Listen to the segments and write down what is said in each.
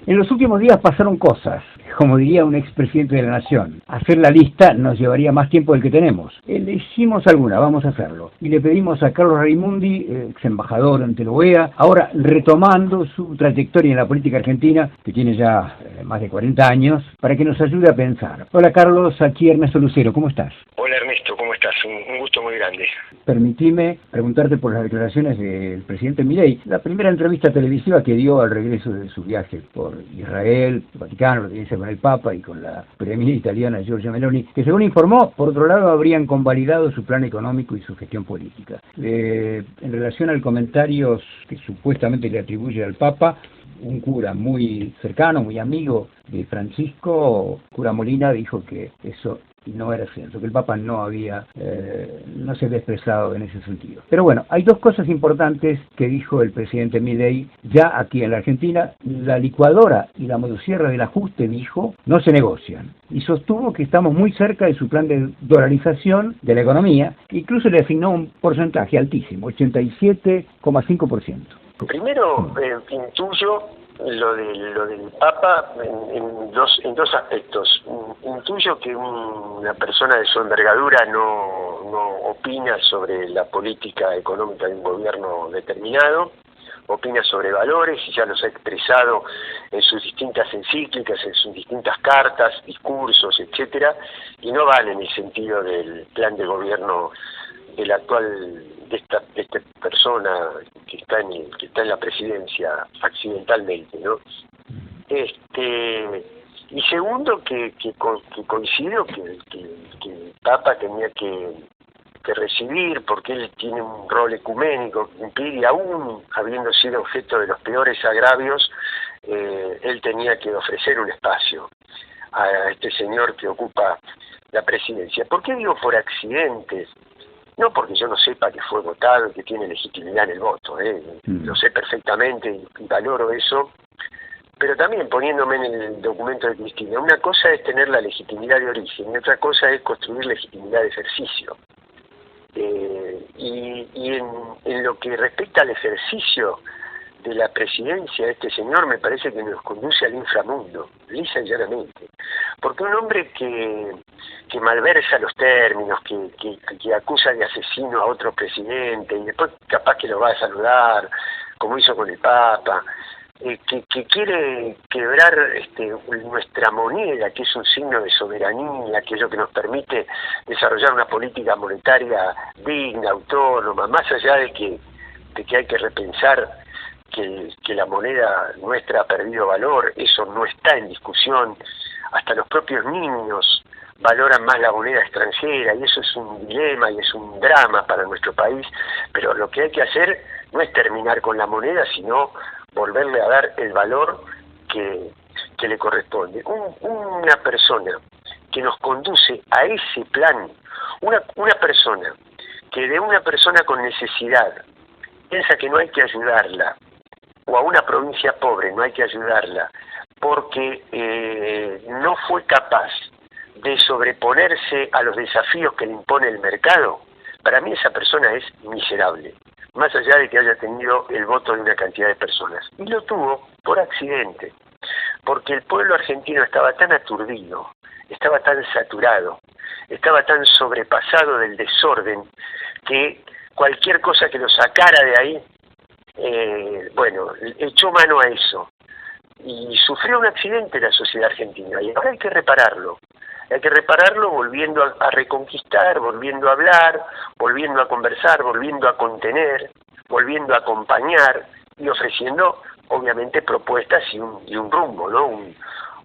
En los últimos días pasaron cosas, como diría un expresidente de la Nación. Hacer la lista nos llevaría más tiempo del que tenemos. Le hicimos alguna, vamos a hacerlo. Y le pedimos a Carlos Raimundi, ex embajador ante la OEA, ahora retomando su trayectoria en la política argentina, que tiene ya más de 40 años, para que nos ayude a pensar. Hola Carlos, aquí Ernesto Lucero, ¿cómo estás? Hola Ernesto, ¿cómo estás? Un gusto muy grande. Permitime preguntarte por las declaraciones del presidente Milei. La primera entrevista televisiva que dio al regreso de su viaje por Israel, el Vaticano, la audiencia con el Papa y con la premier italiana Giorgia Meloni, que según informó, por otro lado habrían convalidado su plan económico y su gestión política. En relación al comentario que supuestamente le atribuye al Papa, un cura muy cercano, muy amigo de Francisco, cura Molina, dijo que eso no era cierto, que el Papa no se había expresado en ese sentido. Pero bueno, hay dos cosas importantes que dijo el presidente Milei ya aquí en la Argentina. La licuadora y la motosierra del ajuste, dijo, no se negocian. Y sostuvo que estamos muy cerca de su plan de dolarización de la economía, que incluso le asignó un porcentaje altísimo, 87,5%. Primero, intuyo lo del Papa en dos aspectos. Intuyo que una persona de su envergadura no opina sobre la política económica de un gobierno determinado, opina sobre valores y ya los ha expresado en sus distintas encíclicas, en sus distintas cartas, discursos, etcétera, y no van en el sentido del plan de gobierno del actual de esta persona que está en la presidencia accidentalmente, ¿no? Y segundo, que coincido que el Papa tenía que recibir, porque él tiene un rol ecuménico que cumplir, y aún habiendo sido objeto de los peores agravios, él tenía que ofrecer un espacio a este señor que ocupa la presidencia. ¿Por qué digo por accidente? No porque yo no sepa que fue votado y que tiene legitimidad en el voto, lo sé perfectamente y valoro eso, pero también poniéndome en el documento de Cristina, una cosa es tener la legitimidad de origen y otra cosa es construir legitimidad de ejercicio. Y en lo que respecta al ejercicio de la presidencia de este señor, me parece que nos conduce al inframundo, lisa y llanamente. Porque un hombre que malversa los términos, que acusa de asesino a otro presidente y después capaz que lo va a saludar, como hizo con el Papa, que quiere quebrar nuestra moneda, que es un signo de soberanía, que es lo que nos permite desarrollar una política monetaria digna, autónoma, más allá de que hay que repensar que la moneda nuestra ha perdido valor, eso no está en discusión. Hasta los propios niños valoran más la moneda extranjera y eso es un dilema y es un drama para nuestro país, pero lo que hay que hacer no es terminar con la moneda, sino volverle a dar el valor que le corresponde. Una persona que nos conduce a ese plan, una persona que de una persona con necesidad piensa que no hay que ayudarla, o a una provincia pobre no hay que ayudarla, porque no fue capaz de sobreponerse a los desafíos que le impone el mercado, para mí esa persona es miserable, más allá de que haya tenido el voto de una cantidad de personas. Y lo tuvo por accidente, porque el pueblo argentino estaba tan aturdido, estaba tan saturado, estaba tan sobrepasado del desorden, que cualquier cosa que lo sacara de ahí, echó mano a eso. Y sufrió un accidente la sociedad argentina, y ahora hay que repararlo. Hay que repararlo volviendo a reconquistar, volviendo a hablar, volviendo a conversar, volviendo a contener, volviendo a acompañar y ofreciendo, obviamente, propuestas y un rumbo, ¿no?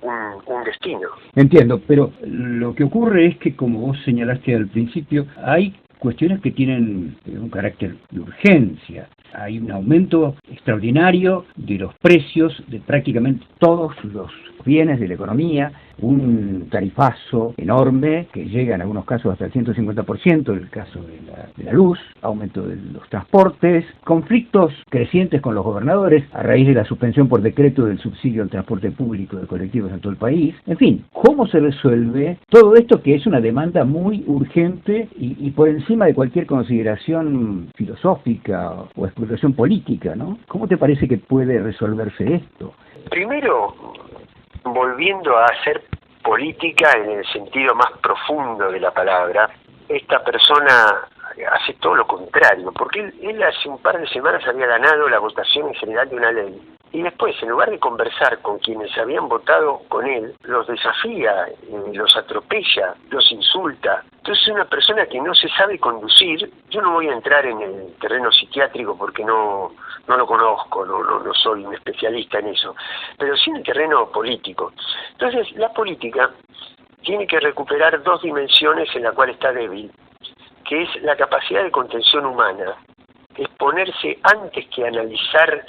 Un destino. Entiendo, pero lo que ocurre es que, como vos señalaste al principio, hay cuestiones que tienen un carácter de urgencia. Hay un aumento extraordinario de los precios de prácticamente todos los bienes de la economía, un tarifazo enorme que llega en algunos casos hasta el 150%, en el caso de la luz, aumento de los transportes, conflictos crecientes con los gobernadores a raíz de la suspensión por decreto del subsidio al transporte público de colectivos en todo el país. En fin, ¿cómo se resuelve todo esto que es una demanda muy urgente y por encima de cualquier consideración filosófica o explotación política, ¿no? ¿Cómo te parece que puede resolverse esto? Primero, volviendo a hacer política en el sentido más profundo de la palabra, esta persona hace todo lo contrario, porque él hace un par de semanas había ganado la votación en general de una ley, y después, en lugar de conversar con quienes habían votado con él, los desafía, los atropella, los insulta. Entonces es una persona que no se sabe conducir. Yo no voy a entrar en el terreno psiquiátrico porque no lo conozco, no soy un especialista en eso, pero sí en el terreno político. Entonces la política tiene que recuperar dos dimensiones en la cual está débil, que es la capacidad de contención humana, es ponerse antes que analizar,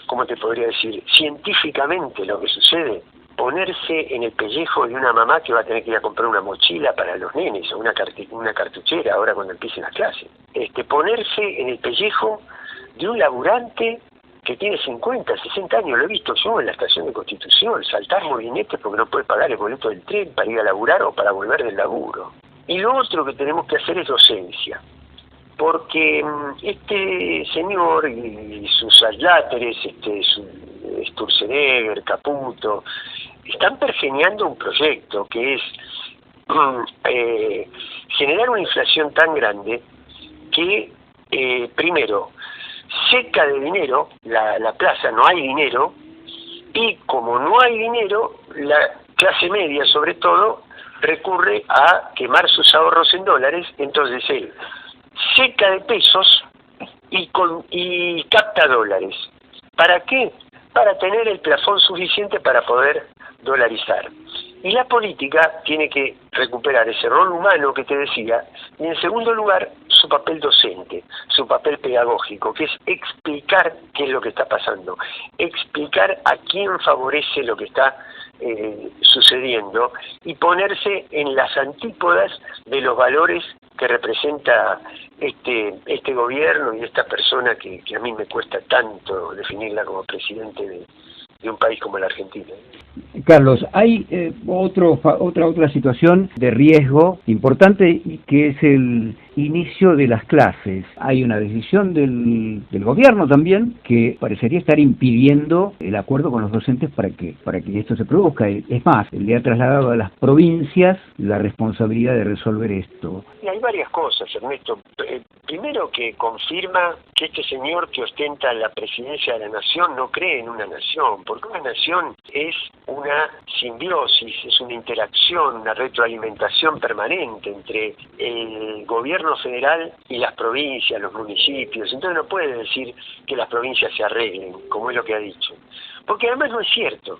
¿cómo te podría decir?, científicamente lo que sucede, ponerse en el pellejo de una mamá que va a tener que ir a comprar una mochila para los nenes o una cartuchera ahora cuando empiecen las clases. Ponerse en el pellejo de un laburante que tiene 50, 60 años, lo he visto yo en la estación de Constitución, saltar molinetes porque no puede pagar el boleto del tren para ir a laburar o para volver del laburo. Y lo otro que tenemos que hacer es docencia, porque este señor y sus adláteres, Sturzenegger, Caputo, están pergeñando un proyecto que es generar una inflación tan grande que, primero, seca de dinero la plaza, no hay dinero, y como no hay dinero, la clase media, sobre todo, recurre a quemar sus ahorros en dólares. Entonces él seca de pesos y capta dólares. ¿Para qué? Para tener el plafón suficiente para poder dolarizar. Y la política tiene que recuperar ese rol humano que te decía, y en segundo lugar, su papel docente, su papel pedagógico, que es explicar qué es lo que está pasando, explicar a quién favorece lo que está sucediendo y ponerse en las antípodas de los valores que representa este gobierno y esta persona que a mí me cuesta tanto definirla como presidente de un país como la Argentina. Carlos, hay otra situación de riesgo importante, que es el inicio de las clases. Hay una decisión del gobierno también que parecería estar impidiendo el acuerdo con los docentes para que esto se produzca. Es más, le ha trasladado a las provincias la responsabilidad de resolver esto. Y hay varias cosas, Ernesto. Primero, que confirma que este señor que ostenta la presidencia de la nación no cree en una nación, porque una nación es una simbiosis, es una interacción, una retroalimentación permanente entre el gobierno federal y las provincias, los municipios. Entonces no puede decir que las provincias se arreglen, como es lo que ha dicho, porque además no es cierto,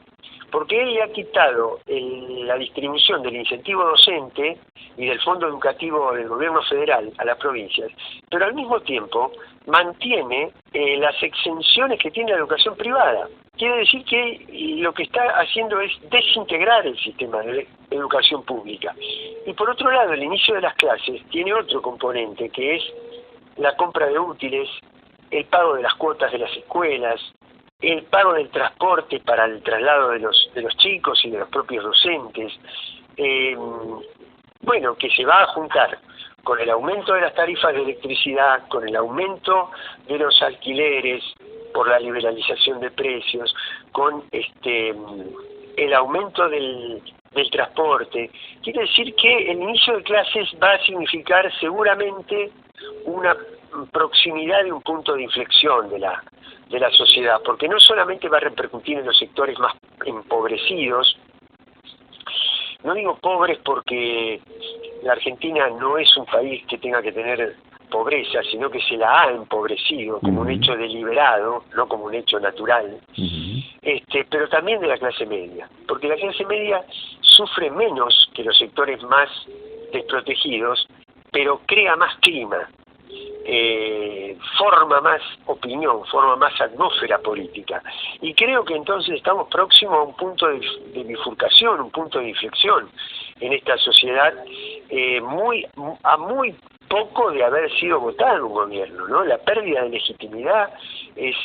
porque él le ha quitado la distribución del incentivo docente y del fondo educativo del gobierno federal a las provincias, pero al mismo tiempo mantiene las exenciones que tiene la educación privada. Quiere decir que lo que está haciendo es desintegrar el sistema de educación pública. Y por otro lado, el inicio de las clases tiene otro componente, que es la compra de útiles, el pago de las cuotas de las escuelas, el pago del transporte para el traslado de los chicos y de los propios docentes, que se va a juntar con el aumento de las tarifas de electricidad, con el aumento de los alquileres por la liberalización de precios, con el aumento del transporte. Quiere decir que el inicio de clases va a significar seguramente una proximidad de un punto de inflexión de la sociedad, porque no solamente va a repercutir en los sectores más empobrecidos. No digo pobres porque la Argentina no es un país que tenga que tener pobreza, sino que se la ha empobrecido como un hecho deliberado, no como un hecho natural, pero también de la clase media, porque la clase media sufre menos que los sectores más desprotegidos, pero crea más clima, forma más opinión, forma más atmósfera política, y creo que entonces estamos próximos a un punto de bifurcación, un punto de inflexión en esta sociedad, muy poco de haber sido votado un gobierno, ¿no? La pérdida de legitimidad es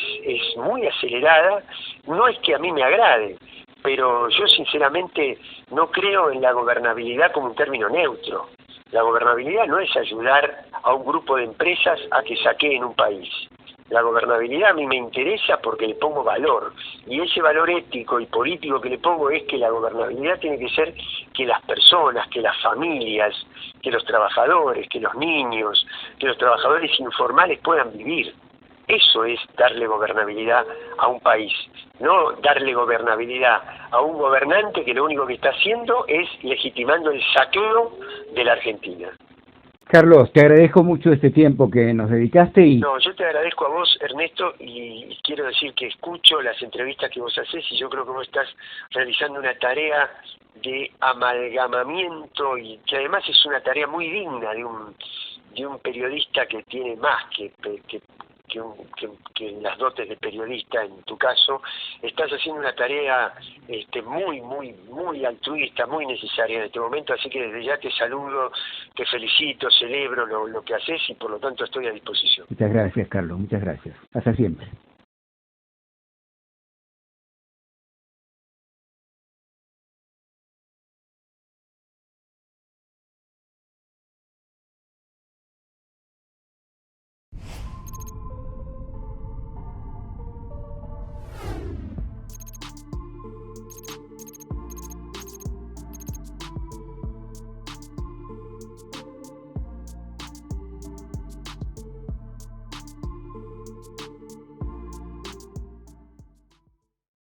muy acelerada. No es que a mí me agrade, pero yo sinceramente no creo en la gobernabilidad como un término neutro. La gobernabilidad no es ayudar a un grupo de empresas a que saqueen un país. La gobernabilidad a mí me interesa porque le pongo valor, y ese valor ético y político que le pongo es que la gobernabilidad tiene que ser que las personas, que las familias, que los trabajadores, que los niños, que los trabajadores informales puedan vivir. Eso es darle gobernabilidad a un país, no darle gobernabilidad a un gobernante que lo único que está haciendo es legitimando el saqueo de la Argentina. Carlos, te agradezco mucho este tiempo que nos dedicaste y... No, yo te agradezco a vos, Ernesto, y quiero decir que escucho las entrevistas que vos haces y yo creo que vos estás realizando una tarea de amalgamamiento y que además es una tarea muy digna de un periodista que tiene más que las dotes de periodista. En tu caso estás haciendo una tarea muy altruista, muy necesaria en este momento, así que desde ya te saludo, te felicito, celebro lo que haces y por lo tanto estoy a disposición. Muchas gracias, Carlos, muchas gracias. Hasta siempre.